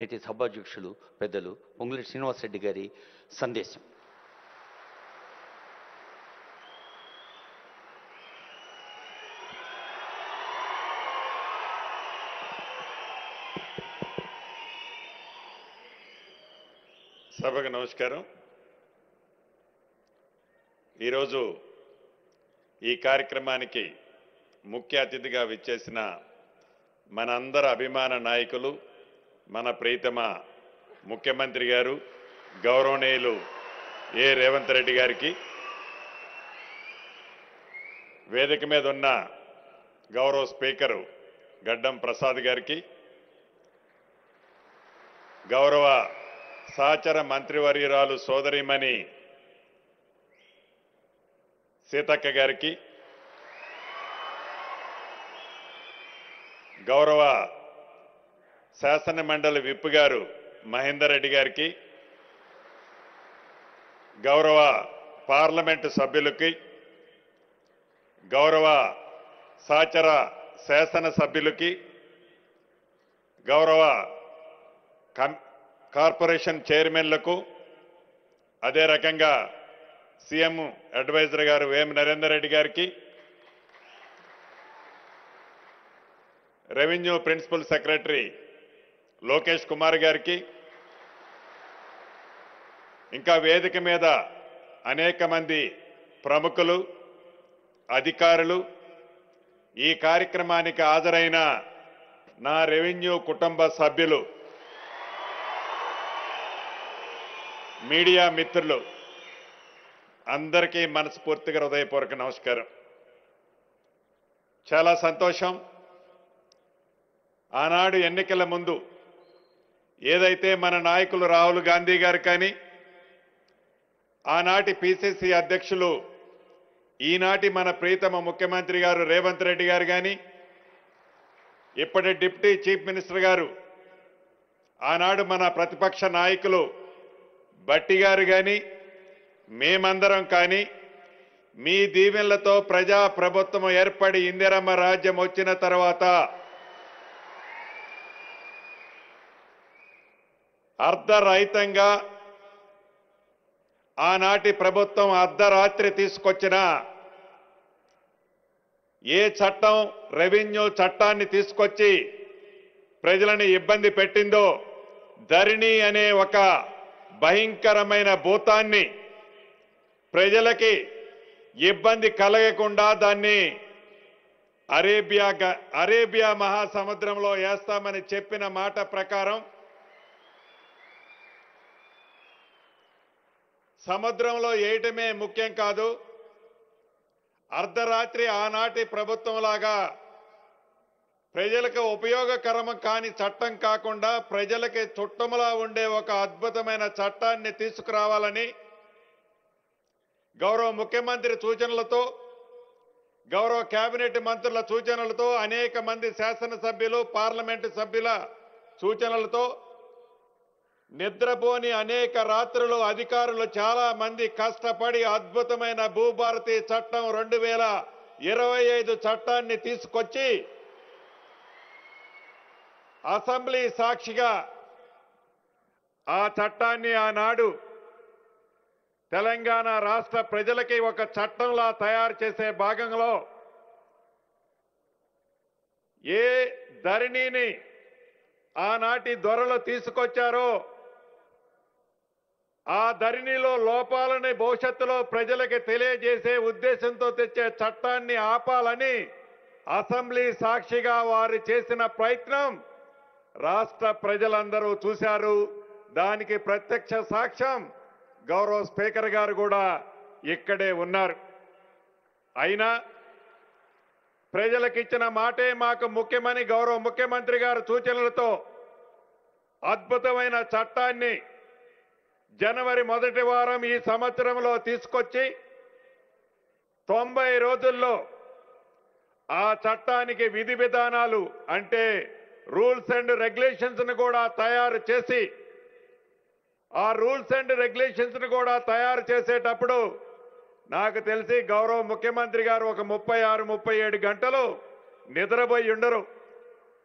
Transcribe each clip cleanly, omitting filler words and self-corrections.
నేటి సభాధ్యక్షులు పెద్దలు పొంగులేటి శ్రీనివాసరెడ్డి గారి సందేశం. సభకు నమస్కారం. ఈరోజు ఈ కార్యక్రమానికి ముఖ్య అతిథిగా విచ్చేసిన మనందరి అభిమాన నాయకులు, మన ప్రీతమ ముఖ్యమంత్రి గారు గౌరవనీయులు రేవంత్ రెడ్డి గారికి, వేదిక మీద ఉన్న గౌరవ స్పీకరు గడ్డం ప్రసాద్ గారికి, గౌరవ సహచర మంత్రివర్యురాలు సోదరిమణి సీతక్క గారికి, గౌరవ శాసన మండలి విప్ గారు మహేందర్ రెడ్డి గారికి, గౌరవ పార్లమెంటు సభ్యులకి, గౌరవ సహచర శాసన సభ్యులకి, గౌరవ కార్పొరేషన్ చైర్మన్లకు, అదే రకంగా సీఎం అడ్వైజర్ గారు వేం నరేందర్ రెడ్డి గారికి, revenue principal secretary Lokesh Kumar గారికి, ఇంకా వేదిక మీద అనేక మంది ప్రముఖులు, అధికారులు, ఈ కార్యక్రమానికి హాజరైన నా రెవెన్యూ కుటుంబ సభ్యులు, మీడియా మిత్రులు అందరికీ మనస్ఫూర్తిగా హృదయపూర్వక నమస్కారం. చాలా సంతోషం. ఆనాడు ఎన్నికల ముందు ఏదైతే మన నాయకులు రాహుల్ గాంధీ గారు కానీ, ఆనాటి పిసిసి అధ్యక్షులు ఈనాటి మన ప్రీతమ ముఖ్యమంత్రి గారు రేవంత్ రెడ్డి గారు కానీ, ఇప్పటి డిప్యూటీ చీఫ్ మినిస్టర్ గారు, ఆనాడు మన ప్రతిపక్ష నాయకులు భట్టి గారు కానీ, మేమందరం కానీ మీ దీవెనలతో ప్రజా ప్రభుత్వం ఏర్పడి ఇందిరమ్మ రాజ్యం వచ్చిన తర్వాత అర్ధరహితంగా ఆనాటి ప్రభుత్వం అర్ధరాత్రి తీసుకొచ్చిన ఏ చట్టం, రెవెన్యూ చట్టాన్ని తీసుకొచ్చి ప్రజలను ఇబ్బంది పెట్టిందో, ధరణి అనే ఒక భయంకరమైన భూతాన్ని ప్రజలకి ఇబ్బంది కలగకుండా దాన్ని అరేబియా మహాసముద్రంలో వేస్తామని చెప్పిన మాట ప్రకారం సముద్రంలో వేయటమే ముఖ్యం కాదు, అర్ధరాత్రి ఆనాటి ప్రభుత్వంలాగా ప్రజలకు ఉపయోగకరం కాని చట్టం కాకుండా ప్రజలకి చుట్టములా ఉండే ఒక అద్భుతమైన చట్టాన్ని తీసుకురావాలని గౌరవ ముఖ్యమంత్రి సూచనలతో, గౌరవ కేబినెట్ మంత్రుల సూచనలతో, అనేక మంది శాసనసభ్యులు, పార్లమెంటు సభ్యుల సూచనలతో, నిద్రపోని అనేక రాత్రులు అధికారులు చాలా మంది కష్టపడి అద్భుతమైన భూభారతి చట్టం 2025 చట్టాన్ని తీసుకొచ్చి అసెంబ్లీ సాక్షిగా ఆ చట్టాన్ని ఆనాడు తెలంగాణ రాష్ట్ర ప్రజలకి ఒక చట్టంలా తయారు చేసే భాగంలో ఏ ధరణిని ఆనాటి దొరలు తీసుకొచ్చారో ఆ ధరణిలో లోపాలని భవిష్యత్తులో ప్రజలకి తెలియజేసే ఉద్దేశంతో తెచ్చే చట్టాన్ని ఆపాలని అసెంబ్లీ సాక్షిగా వారు చేసిన ప్రయత్నం రాష్ట్ర ప్రజలందరూ చూశారు. దానికి ప్రత్యక్ష సాక్ష్యం గౌరవ స్పీకర్ గారు కూడా ఇక్కడే ఉన్నారు. అయినా ప్రజలకిచ్చిన మాటే మాకు ముఖ్యమని గౌరవ ముఖ్యమంత్రి గారు సూచనలతో అద్భుతమైన చట్టాన్ని జనవరి మొదటి వారం ఈ సంవత్సరంలో తీసుకొచ్చి 90 రోజుల్లో ఆ చట్టానికి విధి విధానాలు అంటే రూల్స్ అండ్ రెగ్యులేషన్స్ ను కూడా తయారు చేసి, ఆ రూల్స్ అండ్ రెగ్యులేషన్స్ ను కూడా తయారు చేసేటప్పుడు నాకు తెలిసి గౌరవ ముఖ్యమంత్రి గారు ఒక 36-37 గంటలు నిద్రపోయి ఉండరు.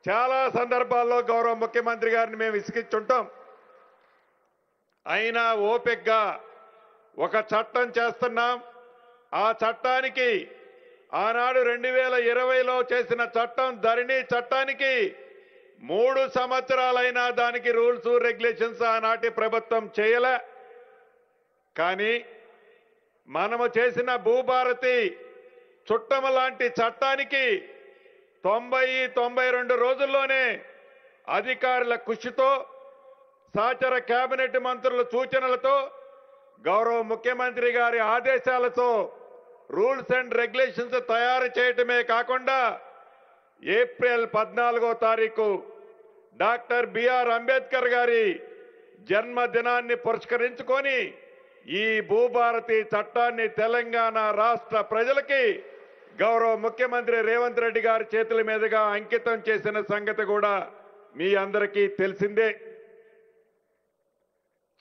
చాలా సందర్భాల్లో గౌరవ ముఖ్యమంత్రి గారిని మేము విసిగించుంటాం. అయినా ఓపికగా ఒక చట్టం చేస్తున్నాం. ఆ చట్టానికి ఆనాడు 2020లో చేసిన చట్టం ధరణి చట్టానికి 3 సంవత్సరాలైనా దానికి రూల్స్ రెగ్యులేషన్స్ ఆనాటి ప్రభుత్వం చేయలే. కానీ మనము చేసిన భూభారతి చుట్టము లాంటి చట్టానికి 90-92 రోజుల్లోనే అధికారుల కృషితో సహచర కేబినెట్ మంత్రుల సూచనలతో గౌరవ ముఖ్యమంత్రి గారి ఆదేశాలతో రూల్స్ అండ్ రెగ్యులేషన్స్ తయారు చేయటమే కాకుండా ఏప్రిల్ 14వ తారీఖు డాక్టర్ బిఆర్ అంబేద్కర్ గారి జన్మదినాన్ని పురస్కరించుకొని ఈ భూభారతి చట్టాన్ని తెలంగాణ రాష్ట్ర ప్రజలకి గౌరవ ముఖ్యమంత్రి రేవంత్ రెడ్డి గారి చేతుల మీదుగా అంకితం చేసిన సంగతి కూడా మీ అందరికీ తెలిసిందే.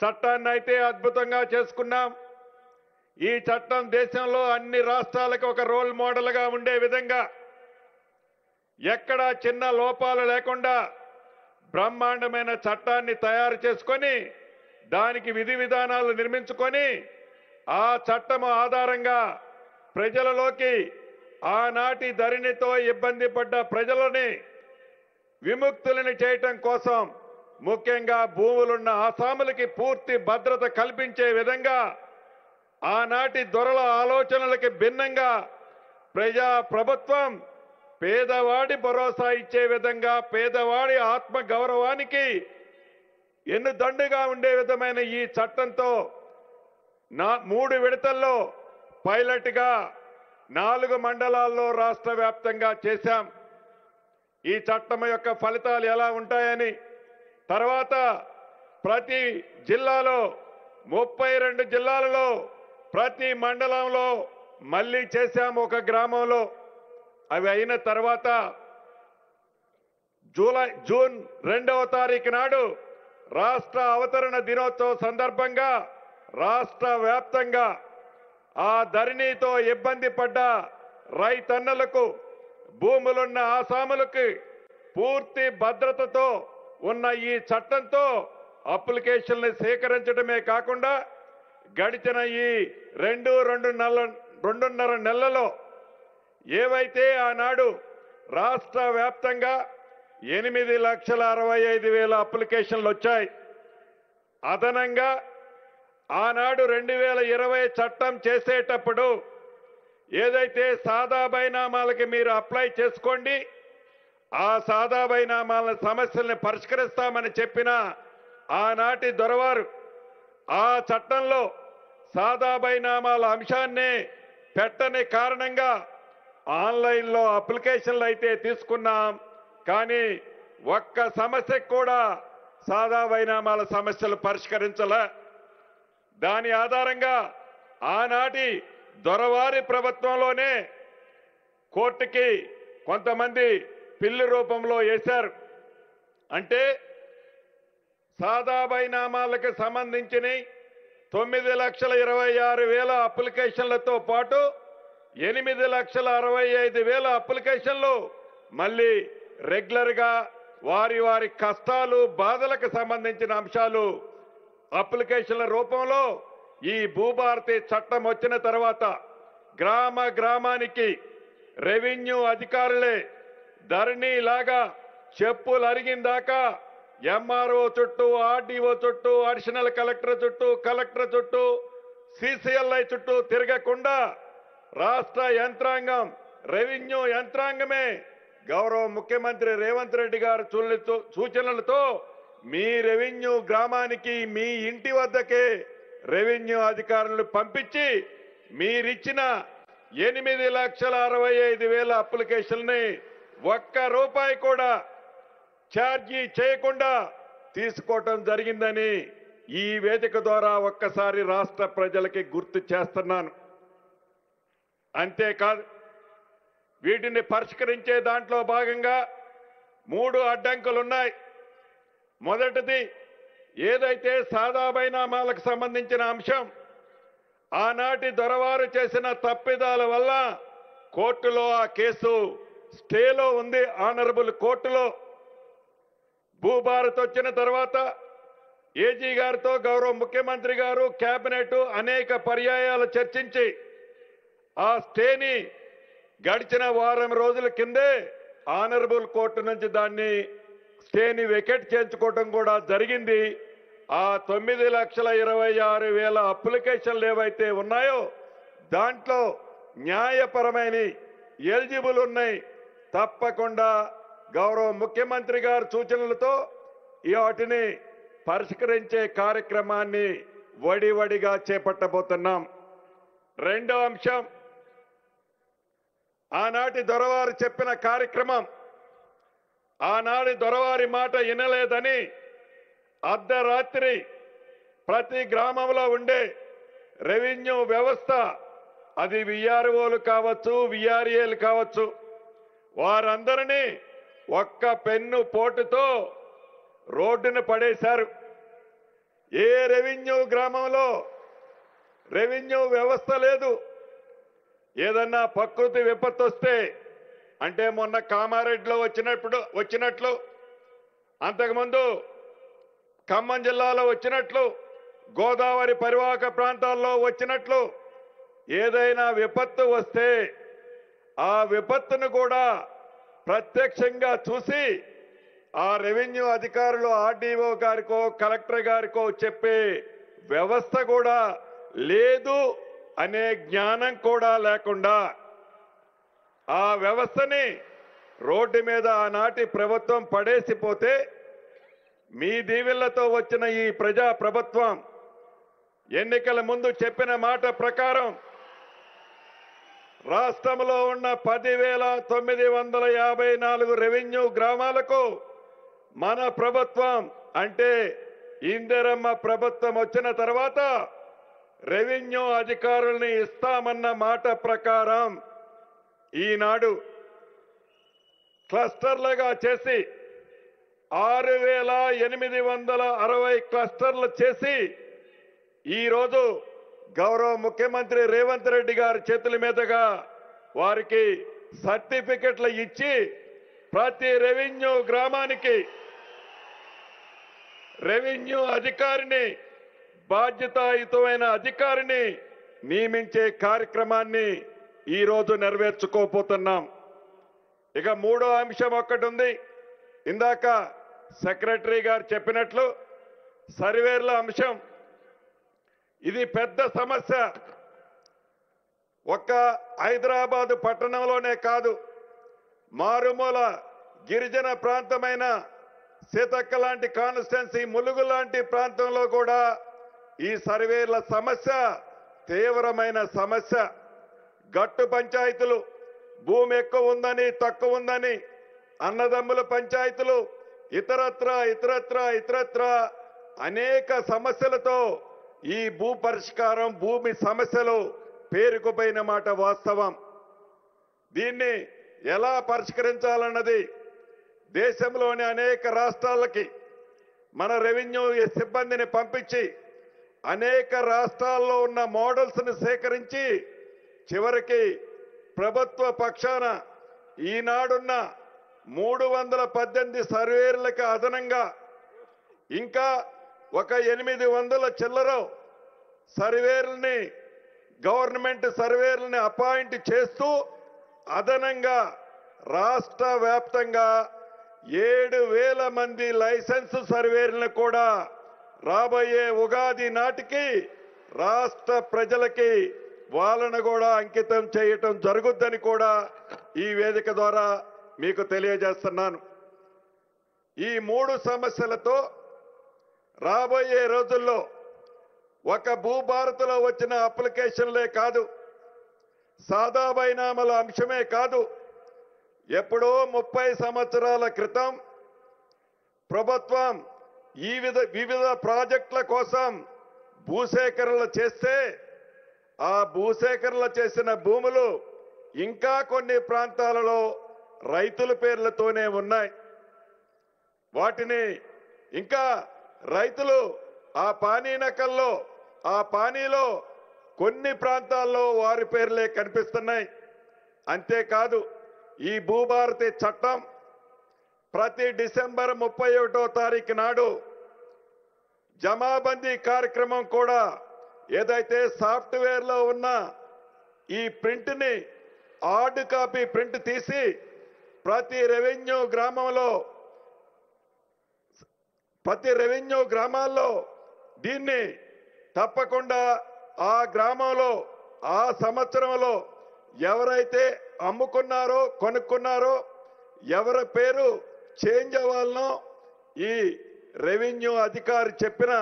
చట్టాన్ని అయితే అద్భుతంగా చేసుకున్నాం. ఈ చట్టం దేశంలో అన్ని రాష్ట్రాలకు ఒక రోల్ మోడల్గా ఉండే విధంగా ఎక్కడా చిన్న లోపాలు లేకుండా బ్రహ్మాండమైన చట్టాన్ని తయారు చేసుకొని దానికి విధి విధానాలు నిర్మించుకొని ఆ చట్టం ఆధారంగా ప్రజలలోకి ఆనాటి ధరణితో ఇబ్బంది పడ్డ ప్రజలని విముక్తులను చేయటం కోసం ముఖ్యంగా భూములున్న ఆసాములకి పూర్తి భద్రత కల్పించే విధంగా ఆనాటి దొరల ఆలోచనలకి భిన్నంగా ప్రజా ప్రభుత్వం పేదవాడి భరోసా ఇచ్చే విధంగా పేదవాడి ఆత్మ గౌరవానికి ఎన్నుదండుగా ఉండే విధమైన ఈ చట్టంతో 3 విడతల్లో పైలట్గా 4 మండలాల్లో రాష్ట్ర వ్యాప్తంగా చేశాం. ఈ చట్టం యొక్క ఫలితాలు ఎలా ఉంటాయని తర్వాత ప్రతి జిల్లాలో 32 జిల్లాలలో ప్రతి మండలంలో మళ్ళీ చేశాము ఒక గ్రామంలో. అవి అయిన తర్వాత జూన్ 2వ తారీఖు నాడు రాష్ట్ర అవతరణ దినోత్సవం సందర్భంగా రాష్ట్ర వ్యాప్తంగా ఆ ధరణితో ఇబ్బంది పడ్డ రైతన్నలకు భూములున్న ఆసాములకు పూర్తి భద్రతతో ఉన్న ఈ చట్టంతో అప్లికేషన్లు సేకరించడమే కాకుండా గడిచిన ఈ 2.5 నెలలలో ఏవైతే ఆనాడు రాష్ట్ర వ్యాప్తంగా 8,65,000 అప్లికేషన్లు వచ్చాయి. అదనంగా ఆనాడు 2020 చట్టం చేసేటప్పుడు ఏదైతే సాదా బైనామాలకి మీరు అప్లై చేసుకోండి, ఆ సాదా బైనామాల సమస్యల్ని పరిష్కరిస్తామని చెప్పిన ఆనాటి దొరవారు ఆ చట్టంలో సాదా బైనామాల అంశాన్ని పెట్టని కారణంగా ఆన్లైన్లో అప్లికేషన్లు అయితే తీసుకున్నాం. కానీ ఒక్క సమస్యకు కూడా సాదా బైనామాల సమస్యలు పరిష్కరించలే. దాని ఆధారంగా ఆనాటి దొరవారి ప్రభుత్వంలోనే కోర్టుకి కొంతమంది పిల్లి రూపంలో వేశారు. అంటే సాదా బైనామాలకు సంబంధించిన 9,26,000 అప్లికేషన్లతో పాటు 8,65,000 అప్లికేషన్లు మళ్ళీ రెగ్యులర్గా వారి కష్టాలు బాధలకు సంబంధించిన అంశాలు అప్లికేషన్ల రూపంలో ఈ భూభారతి చట్టం వచ్చిన తర్వాత గ్రామానికి రెవెన్యూ అధికారులే ధరణి లాగా చెప్పులు అరిగిందాకా ఎంఆర్ఓ చుట్టూ, ఆర్డీఓ చుట్టూ, అడిషనల్ కలెక్టర్ చుట్టూ, కలెక్టర్ చుట్టూ, సిసిఎల్ఐ చుట్టూ తిరగకుండా రాష్ట్ర యంత్రాంగం, రెవెన్యూ యంత్రాంగమే గౌరవ ముఖ్యమంత్రి రేవంత్ రెడ్డి గారు సూచనలతో మీ రెవెన్యూ గ్రామానికి మీ ఇంటి వద్దకే రెవెన్యూ అధికారులను పంపించి మీరిచ్చిన 8,65,000 అప్లికేషన్ని ₹1 కూడా ఛార్జీ చేయకుండా తీసుకోవటం జరిగిందని ఈ వేదిక ద్వారా ఒక్కసారి రాష్ట్ర ప్రజలకి గుర్తు చేస్తున్నాను. అంతేకాదు వీటిని పరిష్కరించే దాంట్లో భాగంగా 3 అడ్డంకులున్నాయి. మొదటిది ఏదైతే సాదా బైనామాలకు సంబంధించిన అంశం ఆనాటి దొరవారు చేసిన తప్పిదాల వల్ల కోర్టులో ఆ కేసు స్టేలో ఉంది. ఆనరబుల్ కోర్టులో భూభారత్ వచ్చిన తర్వాత ఏజీ గారితో గౌరవ ముఖ్యమంత్రి గారు కేబినెట్ అనేక పర్యాయాలు చర్చించి ఆ స్టేని గడిచిన వారం రోజుల కిందే ఆనరబుల్ కోర్టు నుంచి దాన్ని స్టేని వెకెట్ చేయించుకోవడం కూడా జరిగింది. ఆ 9,26,000 అప్లికేషన్లు ఏవైతే ఉన్నాయో దాంట్లో న్యాయపరమైన ఎలిజిబుల్ ఉన్నాయి. తప్పకుండా గౌరవ ముఖ్యమంత్రి గారి సూచనలతో వాటిని పరిష్కరించే కార్యక్రమాన్ని వడివడిగా చేపట్టబోతున్నాం. రెండో అంశం, ఆనాటి దొరవారు చెప్పిన కార్యక్రమం, ఆనాటి దొరవారి మాట వినలేదని అర్ధరాత్రి ప్రతి గ్రామంలో ఉండే రెవెన్యూ వ్యవస్థ, అది విఆర్ఓలు కావచ్చు, విఆర్ఏలు కావచ్చు, వారందరినీ ఒక్క పెన్ను పోటుతో రోడ్డును పడేశారు. ఏ రెవెన్యూ గ్రామంలో రెవెన్యూ వ్యవస్థ లేదు. ఏదన్నా ప్రకృతి విపత్తు వస్తే, అంటే మొన్న కామారెడ్డిలో వచ్చినట్లు, అంతకుముందు ఖమ్మం జిల్లాలో వచ్చినట్లు, గోదావరి పరివాహక ప్రాంతాల్లో వచ్చినట్లు ఏదైనా విపత్తు వస్తే ఆ విపత్తును కూడా ప్రత్యక్షంగా చూసి ఆ రెవెన్యూ అధికారులు ఆర్డీఓ గారికో కలెక్టర్ గారికో చెప్పే వ్యవస్థ కూడా లేదు అనే జ్ఞానం కూడా లేకుండా ఆ వ్యవస్థని రోడ్డు మీద ఆనాటి ప్రభుత్వం పడేసిపోతే, మీ దీవెళ్లతో వచ్చిన ఈ ప్రజా ప్రభుత్వం ఎన్నికల ముందు చెప్పిన మాట ప్రకారం రాష్ట్రంలో ఉన్న 10,954 రెవెన్యూ గ్రామాలకు మన ప్రభుత్వం, అంటే ఇందిరమ్మ ప్రభుత్వం వచ్చిన తర్వాత రెవెన్యూ అధికారుల్ని ఇస్తామన్న మాట ప్రకారం ఈనాడు క్లస్టర్లుగా చేసి 6,860 క్లస్టర్లు చేసి ఈరోజు గౌరవ ముఖ్యమంత్రి రేవంత్ రెడ్డి గారి చేతుల మీదుగా వారికి సర్టిఫికెట్లు ఇచ్చి ప్రతి రెవెన్యూ గ్రామానికి రెవెన్యూ అధికారిని, బాధ్యతాయుతమైన అధికారిని నియమించే కార్యక్రమాన్ని ఈరోజు నెరవేర్చుకోబోతున్నాం. ఇక మూడో అంశం ఒక్కటి ఉంది. ఇందాక సెక్రటరీ గారు చెప్పినట్లు సర్వేర్ల అంశం, ఇది పెద్ద సమస్య. ఒక్క హైదరాబాదు పట్టణంలోనే కాదు, మారుమూల గిరిజన ప్రాంతమైన సీతక్క లాంటి కాన్స్టిట్యున్సీ, ములుగు లాంటి ప్రాంతంలో కూడా ఈ సర్వేర్ల సమస్య తీవ్రమైన సమస్య. గట్టు పంచాయతీలు, భూమి ఎక్కువ ఉందని తక్కువ ఉందని, అన్నదమ్ముల పంచాయతీలు, ఇతరత్ర అనేక సమస్యలతో ఈ భూ పరిష్కారం, భూమి సమస్యలు పేరుకుపోయిన మాట వాస్తవం. దీన్ని ఎలా పరిష్కరించాలన్నది దేశంలోని అనేక రాష్ట్రాలకి మన రెవెన్యూ సిబ్బందిని పంపించి అనేక రాష్ట్రాల్లో ఉన్న మోడల్స్ని సేకరించి చివరికి ప్రభుత్వ పక్షాన ఈనాడున్న 318 సర్వేర్లకు అదనంగా ఇంకా ఒక 800 చిల్లర సర్వేర్లని, గవర్నమెంట్ సర్వేర్లని అపాయింట్ చేస్తూ అదనంగా రాష్ట్ర వ్యాప్తంగా 7,000 మంది లైసెన్స్ సర్వేర్లను కూడా రాబోయే ఉగాది నాటికి రాష్ట్ర ప్రజలకి వాళ్ళను కూడా అంకితం చేయటం జరుగుద్దని కూడా ఈ వేదిక ద్వారా మీకు తెలియజేస్తున్నాను. ఈ 3 సమస్యలతో రాబోయే రోజుల్లో ఒక భూభారత్లో వచ్చిన అప్లికేషన్లే కాదు, సాదా బైనామాల అంశమే కాదు, ఎప్పుడో 30 సంవత్సరాల క్రితం ప్రభుత్వం వివిధ ప్రాజెక్టుల కోసం భూసేకరణలు చేస్తే ఆ భూసేకరణలు చేసిన భూములు ఇంకా కొన్ని ప్రాంతాలలో రైతుల పేర్లతోనే ఉన్నాయి. వాటిని ఇంకా రైతులు ఆ పానీ నకల్లో, ఆ పానీలో కొన్ని ప్రాంతాల్లో వారి పేర్లే కనిపిస్తున్నాయి. అంతేకాదు ఈ భూభారతి చట్టం ప్రతి డిసెంబర్ 31వ తారీఖు నాడు జమాబందీ కార్యక్రమం కూడా ఏదైతే సాఫ్ట్వేర్లో ఉన్న ఈ ప్రింట్ని హార్డ్ కాపీ ప్రింట్ తీసి ప్రతి రెవెన్యూ గ్రామాల్లో దీన్ని తప్పకుండా ఆ గ్రామంలో ఆ సంవత్సరంలో ఎవరైతే అమ్ముకున్నారో కొనుక్కున్నారో ఎవరి పేరు చేంజ్ అవ్వాలనో ఈ రెవెన్యూ అధికారి చెప్పిన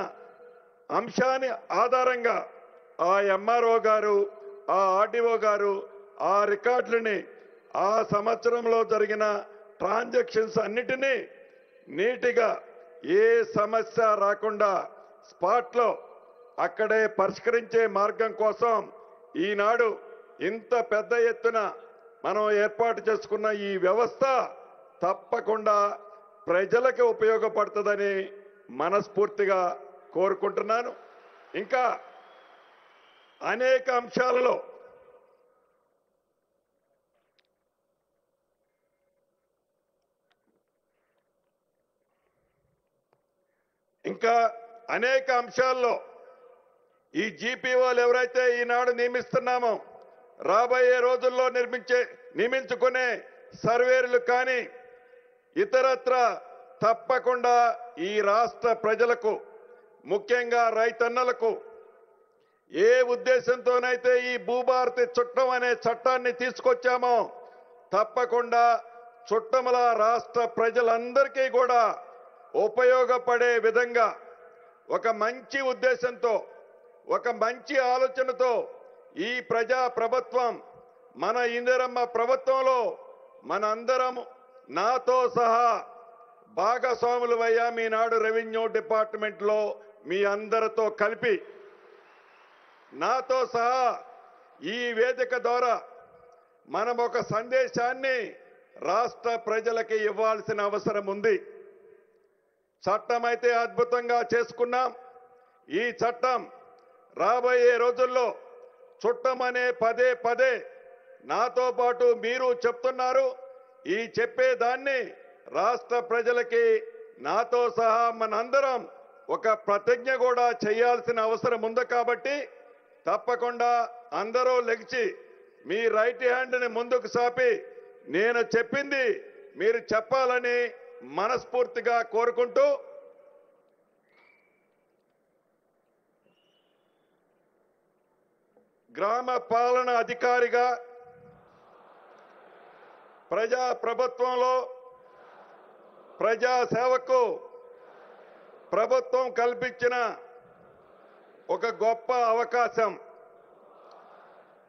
అంశాన్ని ఆధారంగా ఆ ఎంఆర్ఓ గారు ఆ ఆర్డీఓ గారు ఆ రికార్డులని ఆ సంవత్సరంలో జరిగిన ట్రాన్సాక్షన్స్ అన్నిటినీ నీటిగా ఏ సమస్య రాకుండా స్పాట్లో అక్కడే పరిష్కరించే మార్గం కోసం ఈనాడు ఇంత పెద్ద ఎత్తున మనం ఏర్పాటు చేసుకున్న ఈ వ్యవస్థ తప్పకుండా ప్రజలకు ఉపయోగపడుతుందని మనస్ఫూర్తిగా కోరుకుంటున్నాను. ఇంకా అనేక అంశాలలో ఈ జీపీఓలు ఎవరైతే ఈనాడు నియమిస్తున్నామో రాబోయే రోజుల్లో నియమించుకునే సర్వేర్లు కానీ ఇతరత్ర తప్పకుండా ఈ రాష్ట్ర ప్రజలకు ముఖ్యంగా రైతన్నలకు ఏ ఉద్దేశంతోనైతే ఈ భూభారతి చట్టం అనే చట్టాన్ని తీసుకొచ్చామో తప్పకుండా చుట్టముల రాష్ట్ర ప్రజలందరికీ కూడా ఉపయోగపడే విధంగా ఒక మంచి ఉద్దేశంతో ఒక మంచి ఆలోచనతో ఈ ప్రజా ప్రభుత్వం మన ఇందిరమ్మ ప్రభుత్వంలో మనందరం నాతో సహా భాగస్వాములమయ్యా ఈనాడు రెవెన్యూ డిపార్ట్మెంట్లో మీ అందరితో కలిపి నాతో సహా ఈ వేదిక ద్వారా మనం ఒక సందేశాన్ని రాష్ట్ర ప్రజలకి ఇవ్వాల్సిన అవసరం ఉంది. చట్టం అయితే అద్భుతంగా చేసుకున్నాం. ఈ చట్టం రాబోయే రోజుల్లో చుట్టమనే పదే నాతో పాటు మీరు చెప్తున్నారు. ఈ చెప్పేదాన్ని రాష్ట్ర ప్రజలకి నాతో సహా మనందరం ఒక ప్రతిజ్ఞ కూడా చేయాల్సిన అవసరం ఉంది. కాబట్టి తప్పకుండా అందరూ లెగిచి మీ రైట్ హ్యాండ్ని ముందుకు సాపి నేను చెప్పింది మీరు చెప్పాలని మనస్ఫూర్తిగా కోరుకుంటూ గ్రామ పాలన అధికారిగా ప్రజా ప్రభుత్వంలో ప్రజా సేవకు ప్రభుత్వం కల్పించిన ఒక గొప్ప అవకాశం.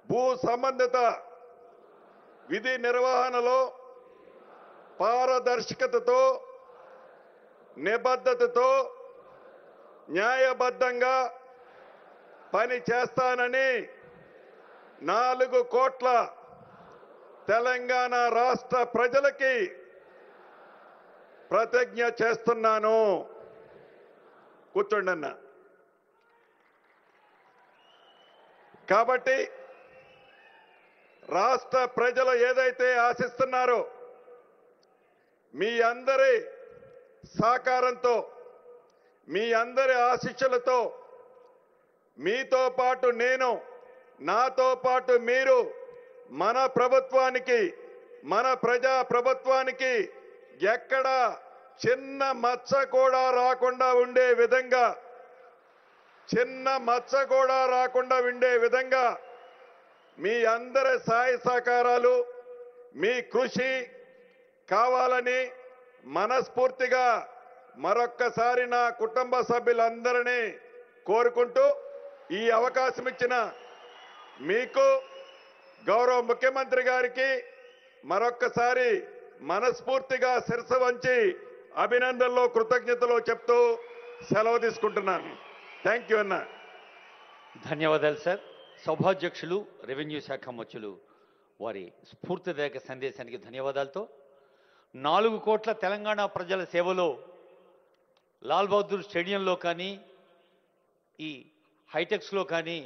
భూ సంబంధిత విధి నిర్వహణలో పారదర్శకతతో నిబద్ధతతో న్యాయబద్ధంగా పని చేస్తానని 4 కోట్ల తెలంగాణ రాష్ట్ర ప్రజలకి ప్రతిజ్ఞ చేస్తున్నాను. కూర్చోండి అన్న. కాబట్టి రాష్ట్ర ప్రజలు ఏదైతే ఆశిస్తున్నారో మీ అందరి సహకారంతో మీ అందరి ఆశీస్సులతో మీతో పాటు నేను నాతో పాటు మీరు మన ప్రభుత్వానికి మన ప్రజా ప్రభుత్వానికి ఎక్కడ చిన్న మచ్చ కూడా రాకుండా ఉండే విధంగా మీ అందరి సహాయ సహకారాలు మీ కృషి కావాలని మనస్ఫూర్తిగా మరొక్కసారి నా కుటుంబ సభ్యులందరినీ కోరుకుంటూ ఈ అవకాశం ఇచ్చిన మీకు గౌరవ ముఖ్యమంత్రి గారికి మరొక్కసారి మనస్ఫూర్తిగా శిరస్సు వంచి అభినందనలు కృతజ్ఞతలు చెప్తూ సెలవు తీసుకుంటున్నాను. థ్యాంక్ యూ అన్న. ధన్యవాదాలు సార్. సభాధ్యక్షులు రెవెన్యూ శాఖ మంత్రులు వారి స్ఫూర్తిదాయక సందేశానికి ధన్యవాదాలతో 4 కోట్ల తెలంగాణ ప్రజల సేవలో లాల్ బహదూర్ స్టేడియంలో కానీ ఈ హైటెక్స్లో కానీ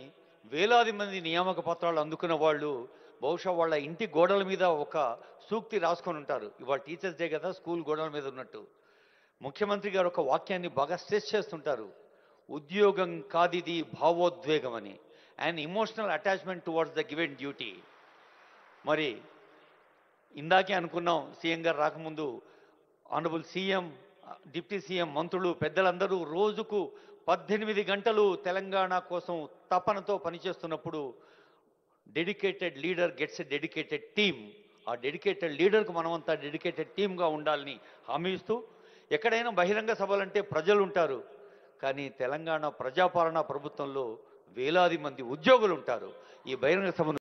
వేలాది మంది నియామక పత్రాలు అందుకున్న వాళ్ళు బహుశా వాళ్ళ ఇంటి గోడల మీద ఒక సూక్తి రాసుకొని ఉంటారు. ఇవాళ టీచర్స్ డే కదా, స్కూల్ గోడల మీద ఉన్నట్టు. ముఖ్యమంత్రి గారు ఒక వాక్యాన్ని బాగా స్ట్రెస్ చేస్తుంటారు. ఉద్యోగం కాదిది భావోద్వేగం అని. And emotional attachment towards the given duty. మరి ఇందాకే అనుకున్నాం, సీఎం గారు రాకముందు ఆనరబుల్ సీఎం, డిప్యూటీ సీఎం, మంత్రులు, పెద్దలందరూ రోజుకు 18 గంటలు తెలంగాణ కోసం తపనతో పనిచేస్తున్నప్పుడు dedicated leader gets a dedicated team. ఆ డెడికేటెడ్ లీడర్కు మనమంతా డెడికేటెడ్ టీమ్గా ఉండాలని హామీ ఇస్తూ, ఎక్కడైనా బహిరంగ సభలంటే ప్రజలు ఉంటారు, కానీ తెలంగాణ ప్రజాపాలనా ప్రభుత్వంలో వేలాది మంది ఉద్యోగులు ఉంటారు. ఈ బహిరంగ సభను